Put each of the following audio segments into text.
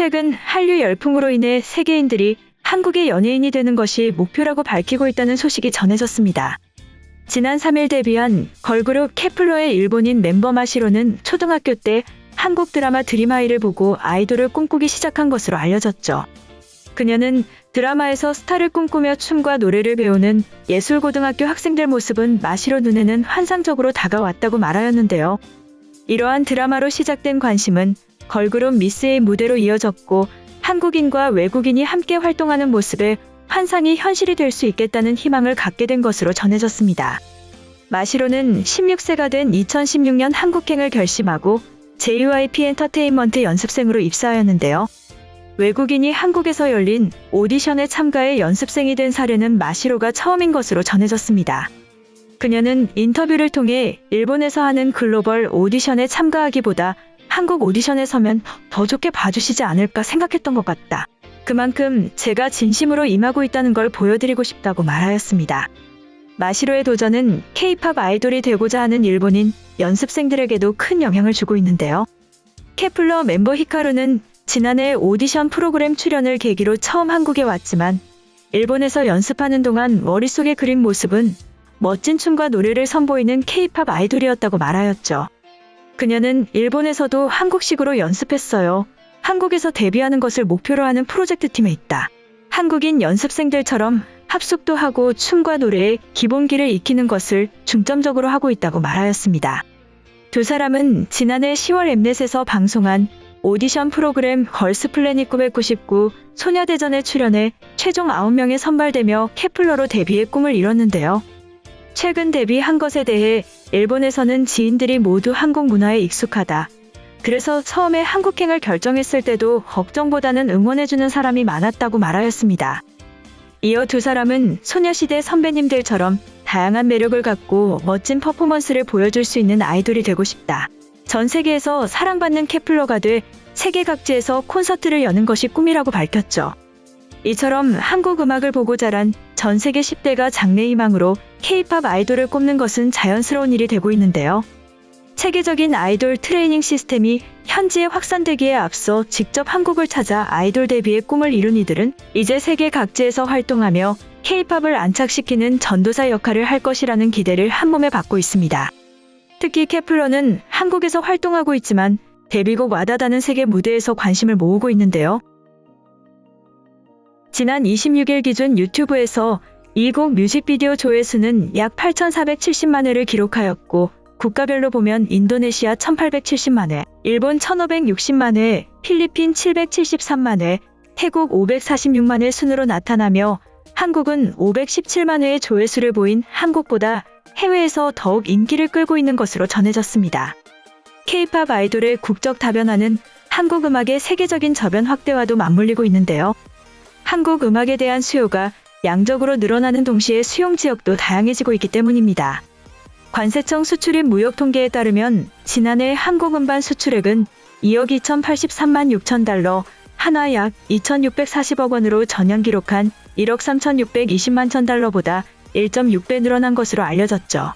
최근 한류 열풍으로 인해 세계인들이 한국의 연예인이 되는 것이 목표라고 밝히고 있다는 소식이 전해졌습니다. 지난 3일 데뷔한 걸그룹 케플러의 일본인 멤버 마시로는 초등학교 때 한국 드라마 드림하이를 보고 아이돌을 꿈꾸기 시작한 것으로 알려졌죠. 그녀는 드라마에서 스타를 꿈꾸며 춤과 노래를 배우는 예술고등학교 학생들 모습은 마시로 눈에는 환상적으로 다가왔다고 말하였는데요. 이러한 드라마로 시작된 관심은 걸그룹 미스의 무대로 이어졌고 한국인과 외국인이 함께 활동하는 모습에 환상이 현실이 될 수 있겠다는 희망을 갖게 된 것으로 전해졌습니다. 마시로는 16세가 된 2016년 한국행을 결심하고 JYP 엔터테인먼트 연습생으로 입사하였는데요. 외국인이 한국에서 열린 오디션에 참가해 연습생이 된 사례는 마시로가 처음인 것으로 전해졌습니다. 그녀는 인터뷰를 통해 일본에서 하는 글로벌 오디션에 참가하기보다 한국 오디션에 서면 더 좋게 봐주시지 않을까 생각했던 것 같다. 그만큼 제가 진심으로 임하고 있다는 걸 보여드리고 싶다고 말하였습니다. 마시로의 도전은 K-팝 아이돌이 되고자 하는 일본인 연습생들에게도 큰 영향을 주고 있는데요. 케플러 멤버 히카루는 지난해 오디션 프로그램 출연을 계기로 처음 한국에 왔지만 일본에서 연습하는 동안 머릿속에 그린 모습은 멋진 춤과 노래를 선보이는 K-팝 아이돌이었다고 말하였죠. 그녀는 일본에서도 한국식으로 연습했어요. 한국에서 데뷔하는 것을 목표로 하는 프로젝트 팀에 있다. 한국인 연습생들처럼 합숙도 하고 춤과 노래의 기본기를 익히는 것을 중점적으로 하고 있다고 말하였습니다. 두 사람은 지난해 10월 엠넷에서 방송한 오디션 프로그램 걸스플래닛 999 소녀대전에 출연해 최종 9명에 선발되며 케플러로 데뷔의 꿈을 이뤘는데요. 최근 데뷔한 것에 대해 일본에서는 지인들이 모두 한국 문화에 익숙하다. 그래서 처음에 한국행을 결정했을 때도 걱정보다는 응원해주는 사람이 많았다고 말하였습니다. 이어 두 사람은 소녀시대 선배님들처럼 다양한 매력을 갖고 멋진 퍼포먼스를 보여줄 수 있는 아이돌이 되고 싶다. 전 세계에서 사랑받는 케플러가 돼 세계 각지에서 콘서트를 여는 것이 꿈이라고 밝혔죠. 이처럼 한국 음악을 보고 자란 전 세계 10대가 장래희망으로 K-팝 아이돌을 꼽는 것은 자연스러운 일이 되고 있는데요. 체계적인 아이돌 트레이닝 시스템이 현지에 확산되기에 앞서 직접 한국을 찾아 아이돌 데뷔의 꿈을 이룬 이들은 이제 세계 각지에서 활동하며 K-팝을 안착시키는 전도사 역할을 할 것이라는 기대를 한몸에 받고 있습니다. 특히 케플러는 한국에서 활동하고 있지만 데뷔곡 와다다는 세계 무대에서 관심을 모으고 있는데요. 지난 26일 기준 유튜브에서 이 곡 뮤직비디오 조회수는 약 8,470만 회를 기록하였고 국가별로 보면 인도네시아 1,870만 회, 일본 1,560만 회, 필리핀 773만 회, 태국 546만 회 순으로 나타나며 한국은 517만 회의 조회수를 보인 한국보다 해외에서 더욱 인기를 끌고 있는 것으로 전해졌습니다. K-팝 아이돌의 국적 다변화는 한국 음악의 세계적인 저변 확대와도 맞물리고 있는데요. 한국 음악에 대한 수요가 양적으로 늘어나는 동시에 수용 지역도 다양해지고 있기 때문입니다. 관세청 수출입 무역 통계에 따르면 지난해 한국 음반 수출액은 2억 2,083만 6천 달러, 한화 약 2,640억 원으로 전년 기록한 1억 3,620만 천 달러보다 1.6배 늘어난 것으로 알려졌죠.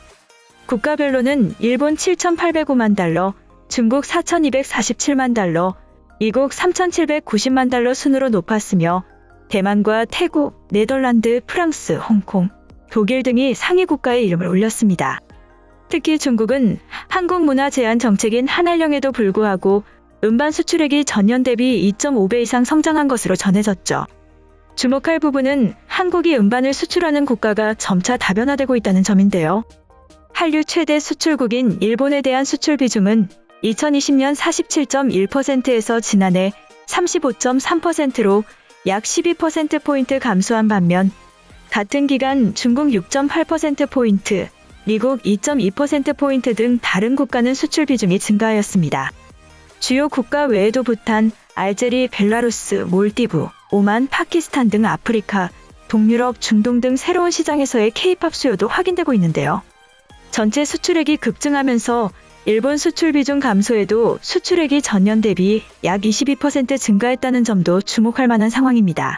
국가별로는 일본 7,805만 달러, 중국 4,247만 달러, 미국 3,790만 달러 순으로 높았으며 대만과 태국, 네덜란드, 프랑스, 홍콩, 독일 등이 상위 국가에 이름을 올렸습니다. 특히 중국은 한국 문화 제한 정책인 한한령에도 불구하고 음반 수출액이 전년 대비 2.5배 이상 성장한 것으로 전해졌죠. 주목할 부분은 한국이 음반을 수출하는 국가가 점차 다변화되고 있다는 점인데요. 한류 최대 수출국인 일본에 대한 수출 비중은 2020년 47.1%에서 지난해 35.3%로 약 12%포인트 감소한 반면 같은 기간 중국 6.8%포인트, 미국 2.2%포인트 등 다른 국가는 수출 비중이 증가하였습니다. 주요 국가 외에도 부탄, 알제리, 벨라루스, 몰디브, 오만, 파키스탄 등 아프리카, 동유럽, 중동 등 새로운 시장에서의 K-팝 수요도 확인되고 있는데요. 전체 수출액이 급증하면서 일본 수출 비중 감소에도 수출액이 전년 대비 약 22% 증가했다는 점도 주목할 만한 상황입니다.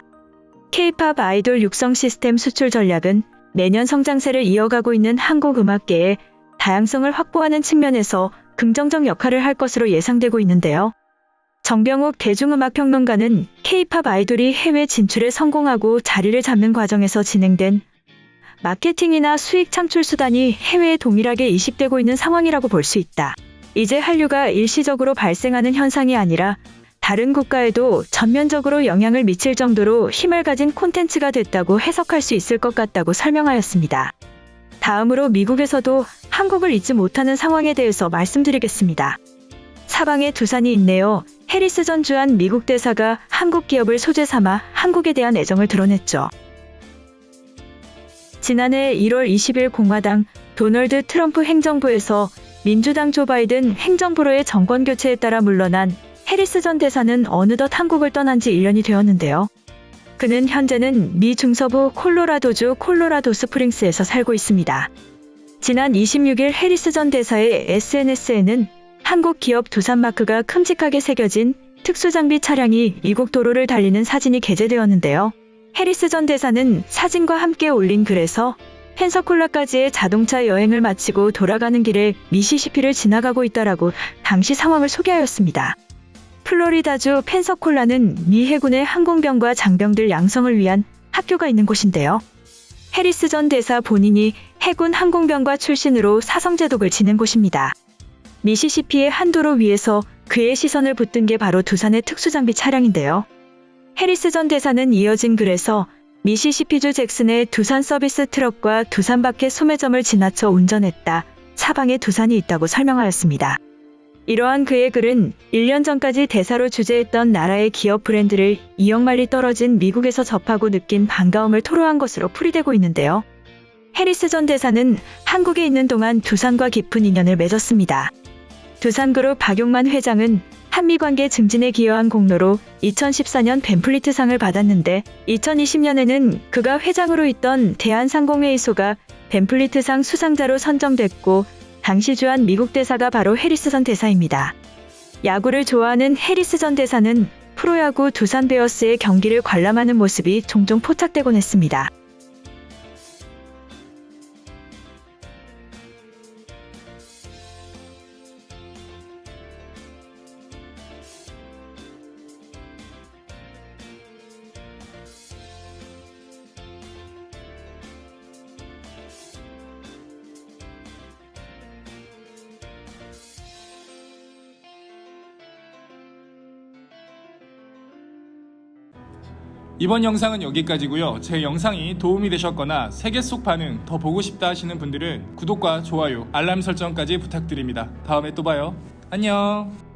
K-팝 아이돌 육성 시스템 수출 전략은 매년 성장세를 이어가고 있는 한국 음악계의 다양성을 확보하는 측면에서 긍정적 역할을 할 것으로 예상되고 있는데요. 정병욱 대중음악평론가는 K-팝 아이돌이 해외 진출에 성공하고 자리를 잡는 과정에서 진행된 마케팅이나 수익 창출 수단이 해외에 동일하게 이식되고 있는 상황이라고 볼 수 있다. 이제 한류가 일시적으로 발생하는 현상이 아니라 다른 국가에도 전면적으로 영향을 미칠 정도로 힘을 가진 콘텐츠가 됐다고 해석할 수 있을 것 같다고 설명하였습니다. 다음으로 미국에서도 한국을 잊지 못하는 상황에 대해서 말씀드리겠습니다. 사방에 두산이 있네요. 해리스 전 주한 미국 대사가 한국 기업을 소재 삼아 한국에 대한 애정을 드러냈죠. 지난해 1월 20일 공화당 도널드 트럼프 행정부에서 민주당 조 바이든 행정부로의 정권 교체에 따라 물러난 해리스 전 대사는 어느덧 한국을 떠난 지 1년이 되었는데요. 그는 현재는 미 중서부 콜로라도주 콜로라도 스프링스에서 살고 있습니다. 지난 26일 해리스 전 대사의 SNS에는 한국 기업 두산 마크가 큼직하게 새겨진 특수장비 차량이 이국 도로를 달리는 사진이 게재되었는데요. 해리스 전 대사는 사진과 함께 올린 글에서 펜서콜라까지의 자동차 여행을 마치고 돌아가는 길에 미시시피를 지나가고 있다라고 당시 상황을 소개하였습니다. 플로리다주 펜서콜라는 미 해군의 항공병과 장병들 양성을 위한 학교가 있는 곳인데요. 해리스 전 대사 본인이 해군 항공병과 출신으로 사성제독을 지낸 곳입니다. 미시시피의 한 도로 위에서 그의 시선을 붙든 게 바로 두산의 특수장비 차량인데요. 해리스 전 대사는 이어진 글에서 미시시피주 잭슨의 두산 서비스 트럭과 두산 밖의 소매점을 지나쳐 운전했다. 사방에 두산이 있다고 설명하였습니다. 이러한 그의 글은 1년 전까지 대사로 주재했던 나라의 기업 브랜드를 2억 마일이 떨어진 미국에서 접하고 느낀 반가움을 토로한 것으로 풀이되고 있는데요. 해리스 전 대사는 한국에 있는 동안 두산과 깊은 인연을 맺었습니다. 두산그룹 박용만 회장은 한미관계 증진에 기여한 공로로 2014년 벤플리트상을 받았는데 2020년에는 그가 회장으로 있던 대한상공회의소가 벤플리트상 수상자로 선정됐고 당시 주한 미국 대사가 바로 해리스 전 대사입니다. 야구를 좋아하는 해리스 전 대사는 프로야구 두산 베어스의 경기를 관람하는 모습이 종종 포착되곤 했습니다. 이번 영상은 여기까지고요. 제 영상이 도움이 되셨거나 세계 속 반응 더 보고 싶다 하시는 분들은 구독과 좋아요, 알람 설정까지 부탁드립니다. 다음에 또 봐요. 안녕.